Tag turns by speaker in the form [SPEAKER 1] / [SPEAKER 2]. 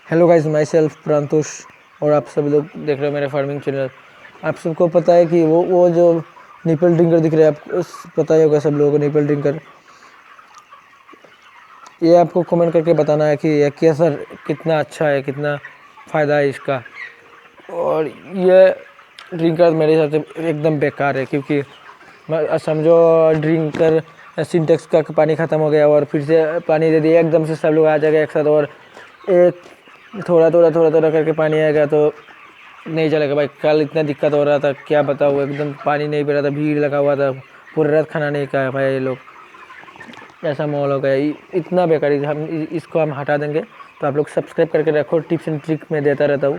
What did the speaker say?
[SPEAKER 1] Hello guys, my self प्रांतुष और आप सभी लोग देख रहे हो मेरे फार्मिंग चैनल। आप सबको पता है कि वो जो निपल ड्रिंकर दिख रहा है, आपको पता ही होगा सब लोगों को। निपल ड्रिंकर, ये आपको कमेंट करके बताना है कि ये कैसा, कितना अच्छा है, कितना फ़ायदा है इसका। और ये ड्रिंकर मेरे हिसाब से एकदम बेकार है, क्योंकि समझो ड्रिंकर सिंटेक्स का पानी ख़त्म हो गया और फिर से पानी दे दिया, एकदम से सब लोग आ जाएगा एक साथ और एक थोड़ा थोड़ा करके पानी आएगा तो नहीं चलेगा भाई। कल इतना दिक्कत हो रहा था, क्या बताऊँ, एकदम पानी नहीं पी रहा था, भीड़ लगा हुआ था, पूरी रात खाना नहीं खाया भाई ये लोग। ऐसा माहौल हो गया, इतना बेकार। हम इसको हम हटा देंगे। तो आप लोग सब्सक्राइब करके रखो, टिप्स एंड ट्रिक में देता रहता हूँ।